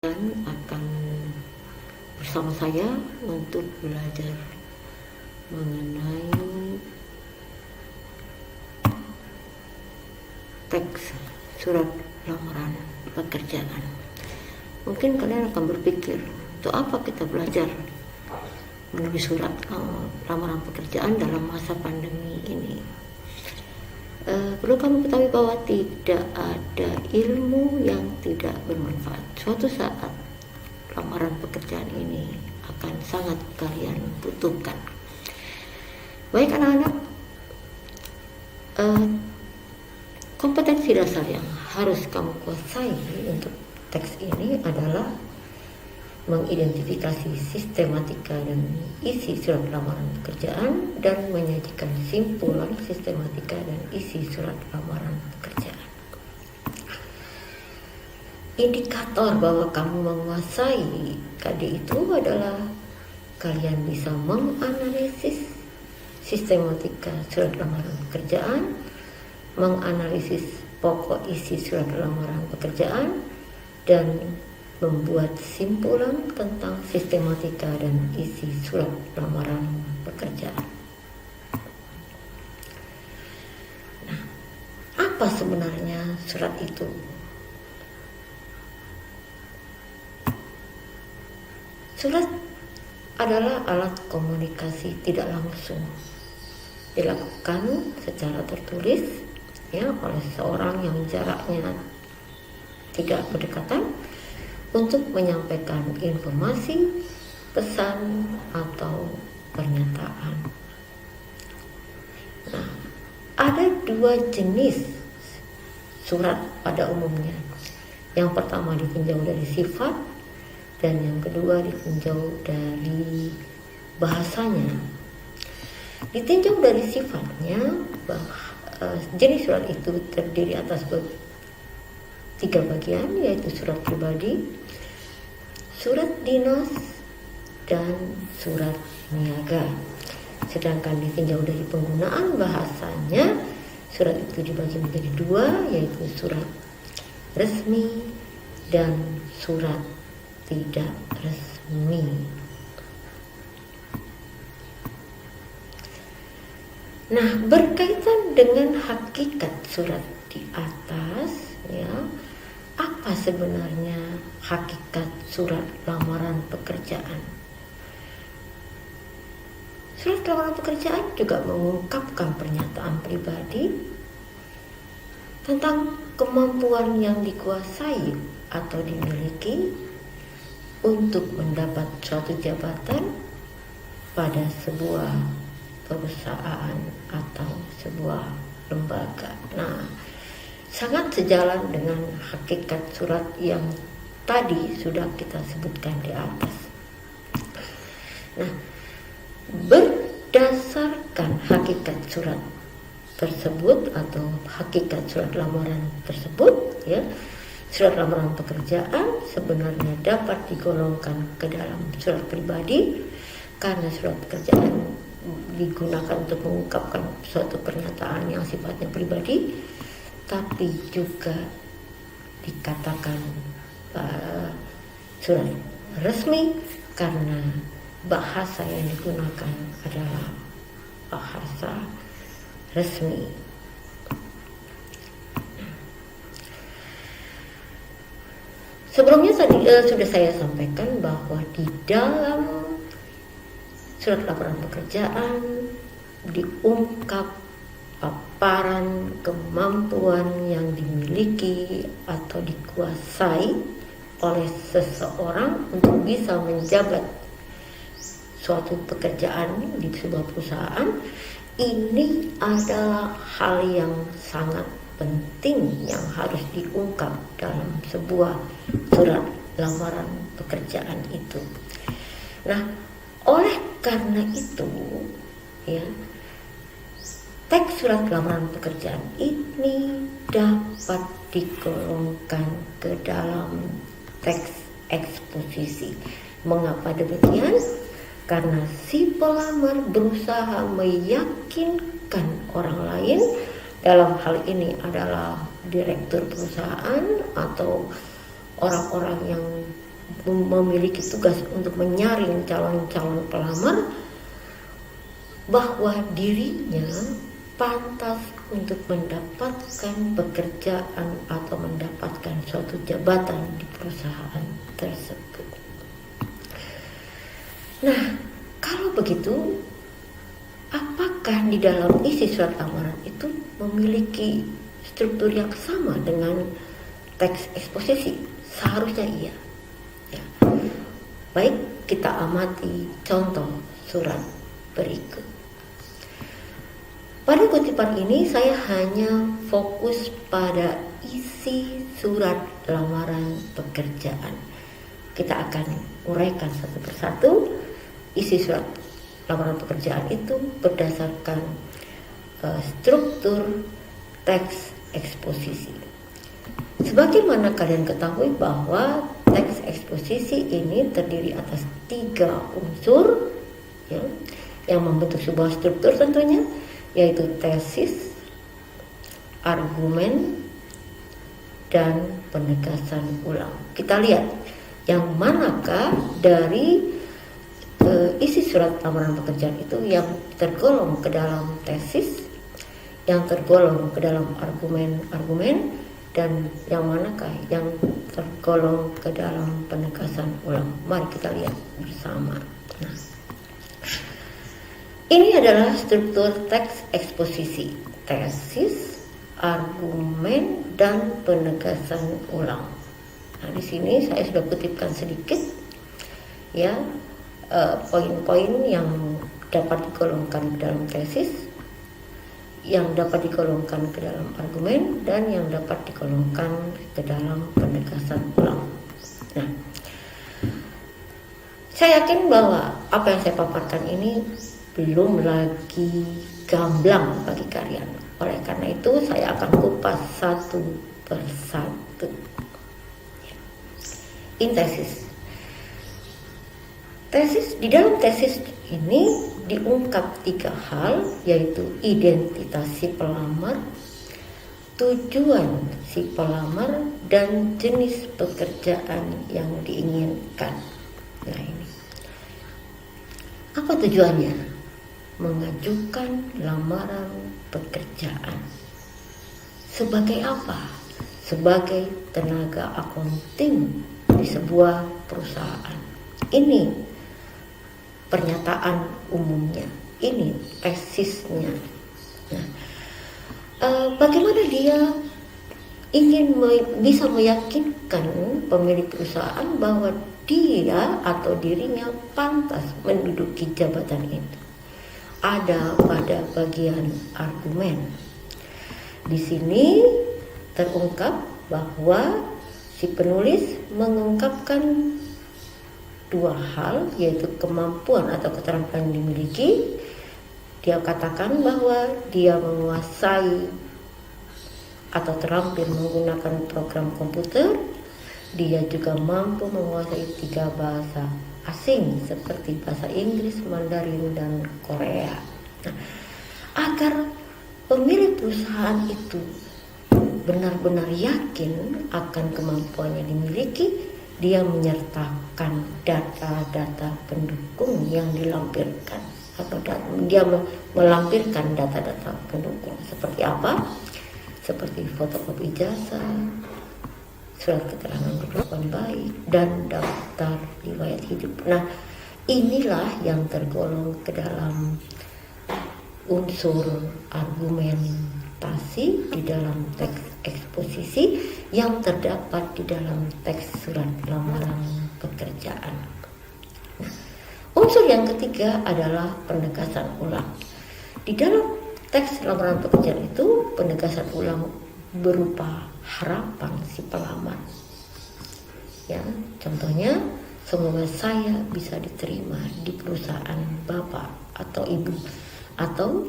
akan bersama saya untuk belajar mengenai teks surat lamaran pekerjaan. Mungkin kalian akan berpikir, untuk apa kita belajar menulis surat lamaran pekerjaan dalam masa pandemi ini? Perlu kamu ketahui bahwa tidak ada ilmu yang tidak bermanfaat. Suatu saat lamaran pekerjaan ini akan sangat kalian butuhkan. Baik anak-anak, kompetensi dasar yang harus kamu kuasai untuk teks ini adalah mengidentifikasi sistematika dan isi surat lamaran pekerjaan dan menyajikan simpulan sistematika dan isi surat lamaran pekerjaan. Indikator bahwa kamu menguasai KD itu adalah kalian bisa menganalisis sistematika surat lamaran pekerjaan, menganalisis pokok isi surat lamaran pekerjaan, dan membuat simpulan tentang sistematika dan isi surat lamaran pekerjaan. Nah, apa sebenarnya surat itu? Surat adalah alat komunikasi tidak langsung, dilakukan secara tertulis oleh seorang yang jaraknya tidak berdekatan untuk menyampaikan informasi, pesan, atau pernyataan. Nah, ada dua jenis surat pada umumnya. Yang pertama ditinjau dari sifat, dan yang kedua ditinjau dari bahasanya. Ditinjau dari sifatnya, jenis surat itu terdiri atas tiga bagian, yaitu surat pribadi, surat dinas, dan surat niaga. Sedangkan ditinjau dari penggunaan bahasanya, surat itu dibagi menjadi dua, yaitu surat resmi dan surat tidak resmi. Nah, berkaitan dengan hakikat surat di atas, apa sebenarnya hakikat surat lamaran pekerjaan? Surat lamaran pekerjaan juga mengungkapkan pernyataan pribadi tentang kemampuan yang dikuasai atau dimiliki untuk mendapat suatu jabatan pada sebuah perusahaan atau sebuah lembaga. Nah, sangat sejalan dengan hakikat surat yang tadi sudah kita sebutkan di atas. Nah, berdasarkan hakikat surat tersebut atau hakikat surat lamaran tersebut, surat lamaran pekerjaan sebenarnya dapat digolongkan ke dalam surat pribadi karena surat pekerjaan digunakan untuk mengungkapkan suatu pernyataan yang sifatnya pribadi, tapi juga dikatakan surat resmi karena bahasa yang digunakan adalah bahasa resmi. Sebelumnya sudah saya sampaikan bahwa di dalam surat laporan pekerjaan diungkap paparan kemampuan yang dimiliki atau dikuasai oleh seseorang untuk bisa menjabat suatu pekerjaan di sebuah perusahaan. Ini adalah hal yang sangat penting yang harus diungkap dalam sebuah surat lamaran pekerjaan itu. Nah, oleh karena itu, teks surat lamaran pekerjaan ini dapat digolongkan ke dalam teks eksposisi. Mengapa demikian? Karena si pelamar berusaha meyakinkan orang lain, dalam hal ini adalah direktur perusahaan atau orang-orang yang memiliki tugas untuk menyaring calon-calon pelamar bahwa dirinya pantas untuk mendapatkan pekerjaan atau mendapatkan suatu jabatan di perusahaan tersebut. Nah, kalau begitu, apakah di dalam isi surat lamaran itu memiliki struktur yang sama dengan teks eksposisi? Seharusnya iya. Ya. Baik, kita amati contoh surat berikut. Pada kutipan ini saya hanya fokus pada isi surat lamaran pekerjaan. Kita akan uraikan satu persatu. Isi surat lamaran pekerjaan itu berdasarkan struktur teks eksposisi. Sebagaimana kalian ketahui bahwa teks eksposisi ini terdiri atas 3 unsur ya, yang membentuk sebuah struktur tentunya, yaitu tesis, argumen, dan penegasan ulang. Kita lihat yang manakah dari isi surat lamaran pekerjaan itu yang tergolong ke dalam tesis, yang tergolong ke dalam argumen, dan yang manakah yang tergolong ke dalam penegasan ulang. Mari kita lihat bersama. Nah, ini adalah struktur teks eksposisi: tesis, argumen, dan penegasan ulang. Nah, di sini saya sudah kutipkan sedikit ya poin-poin yang dapat digolongkan ke dalam tesis, yang dapat digolongkan ke dalam argumen, dan yang dapat digolongkan ke dalam penegasan ulang. Nah, saya yakin bahwa apa yang saya paparkan ini belum lagi gamblang bagi kalian. Oleh karena itu saya akan kupas satu persatu. In tesis, di dalam tesis ini diungkap 3 hal, yaitu identitas si pelamar, tujuan si pelamar, dan jenis pekerjaan yang diinginkan. Nah, ini apa tujuannya? Mengajukan lamaran pekerjaan. Sebagai apa? Sebagai tenaga akunting di sebuah perusahaan. Ini pernyataan umumnya, ini tesisnya. Nah, bagaimana dia ingin bisa meyakinkan pemilik perusahaan bahwa dia atau dirinya pantas menduduki jabatan itu? Ada pada bagian argumen. Di sini terungkap bahwa si penulis mengungkapkan 2 hal, yaitu kemampuan atau keterampilan yang dimiliki. Dia katakan bahwa dia menguasai atau terampil menggunakan program komputer. Dia juga mampu menguasai 3 bahasa asing seperti bahasa Inggris, Mandarin, dan Korea. Nah, agar pemilik perusahaan itu benar-benar yakin akan kemampuan yang dimiliki, dia menyertakan data-data pendukung yang dilampirkan, atau dia melampirkan data-data pendukung seperti apa? Seperti fotokopi ijazah, surat keterangan berkelakuan baik, dan daftar riwayat hidup. Nah, inilah yang tergolong ke dalam unsur argumentasi di dalam teks eksposisi yang terdapat di dalam teks surat lamaran pekerjaan. Nah, unsur yang ketiga adalah penegasan ulang. Di dalam teks lamaran pekerjaan itu, penegasan ulang berupa harapan si pelamar. Ya, contohnya, semoga saya bisa diterima di perusahaan Bapak atau Ibu, atau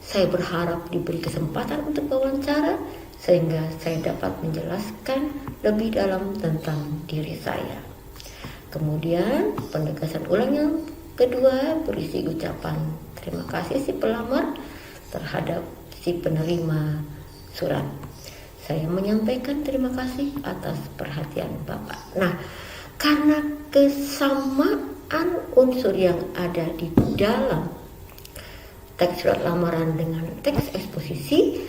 saya berharap diberi kesempatan untuk wawancara sehingga saya dapat menjelaskan lebih dalam tentang diri saya. Kemudian penegasan ulang yang kedua berisi ucapan terima kasih si pelamar terhadap si penerima surat. Saya menyampaikan terima kasih atas perhatian Bapak. Nah, Karena kesamaan unsur yang ada di dalam teks surat lamaran dengan teks eksposisi,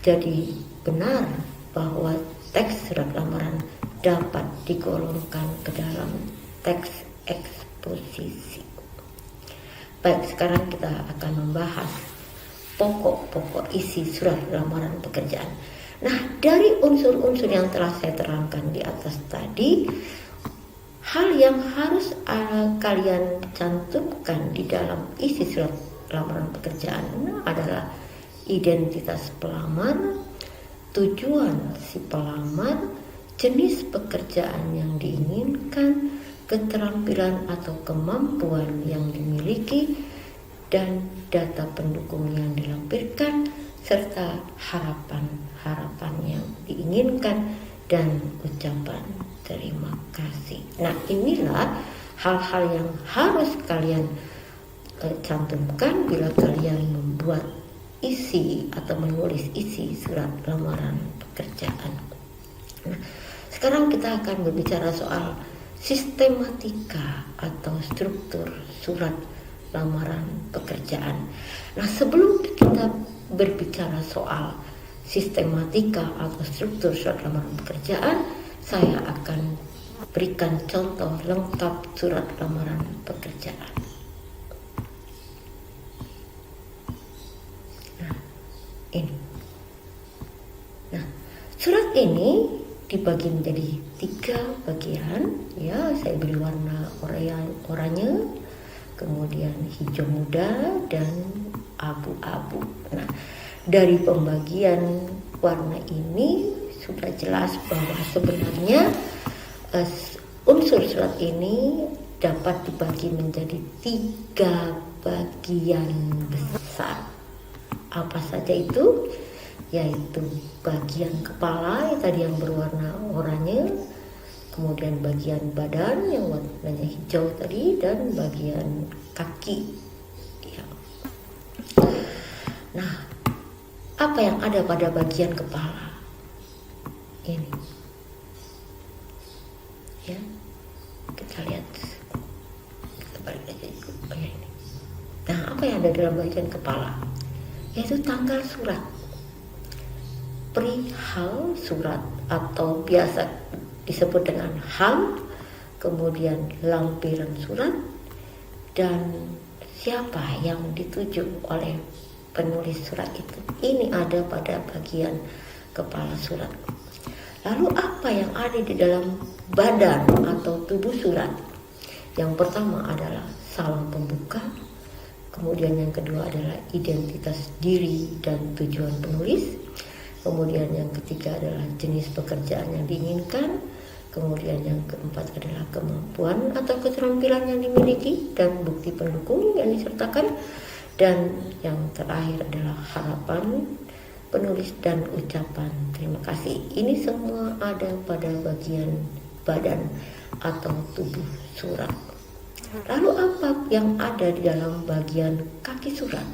jadi benar bahwa teks surat lamaran dapat digolongkan ke dalam teks eksposisi. Baik, sekarang kita akan membahas pokok-pokok isi surat lamaran pekerjaan. Nah, dari unsur-unsur yang telah saya terangkan di atas tadi, hal yang harus kalian cantumkan di dalam isi surat lamaran pekerjaan adalah identitas pelamar, tujuan si pelamar, jenis pekerjaan yang diinginkan, keterampilan atau kemampuan yang dimiliki, dan data pendukung yang dilampirkan, serta harapan-harapan yang diinginkan, dan ucapan terima kasih. Nah, inilah hal-hal yang harus kalian cantumkan bila kalian membuat isi atau menulis isi surat lamaran pekerjaan. Nah, sekarang kita akan berbicara soal sistematika atau struktur surat lamaran pekerjaan. Nah, sebelum kita berbicara soal sistematika atau struktur surat lamaran pekerjaan, saya akan berikan contoh lengkap surat lamaran pekerjaan. Nah, ini. Nah, surat ini dibagi menjadi 3 bagian, ya. Saya beri warna oranye, kemudian hijau muda, dan abu-abu. Nah, dari pembagian warna ini sudah jelas bahwa sebenarnya unsur surat ini dapat dibagi menjadi 3 bagian besar. Apa saja itu? Yaitu bagian kepala yang tadi yang berwarna oranye, kemudian bagian badan yang warnanya hijau tadi, dan bagian kaki, ya. Nah, apa yang ada pada bagian kepala ini, ya, kita lihat, kita balik aja ini. Nah, apa yang ada dalam bagian kepala? Yaitu tanggal surat, perihal surat atau biasa disebut dengan hal, kemudian lampiran surat, dan siapa yang dituju oleh penulis surat itu. Ini ada pada bagian kepala surat. Lalu apa yang ada di dalam badan atau tubuh surat? Yang pertama adalah salam pembuka, kemudian yang kedua adalah identitas diri dan tujuan penulis, kemudian yang ketiga adalah jenis pekerjaan yang diinginkan, kemudian yang keempat adalah kemampuan atau keterampilan yang dimiliki dan bukti pendukung yang disertakan, dan yang terakhir adalah harapan penulis dan ucapan terima kasih. Ini semua ada pada bagian badan atau tubuh surat. Lalu apa yang ada di dalam bagian kaki surat?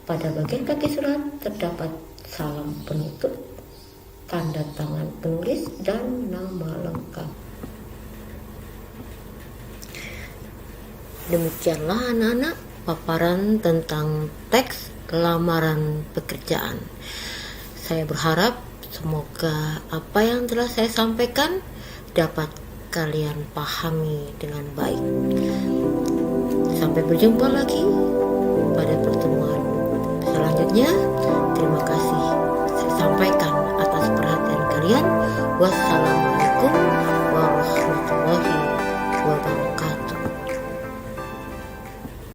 Pada bagian kaki surat terdapat salam penutup, tanda tangan penulis, dan nama lengkap. Demikianlah anak-anak paparan tentang teks lamaran pekerjaan. Saya berharap semoga apa yang telah saya sampaikan dapat kalian pahami dengan baik. Sampai berjumpa lagi pada pertemuan selanjutnya. Terima kasih saya sampaikan atas perhatian kalian. Wassalamualaikum warahmatullahi wabarakatuh.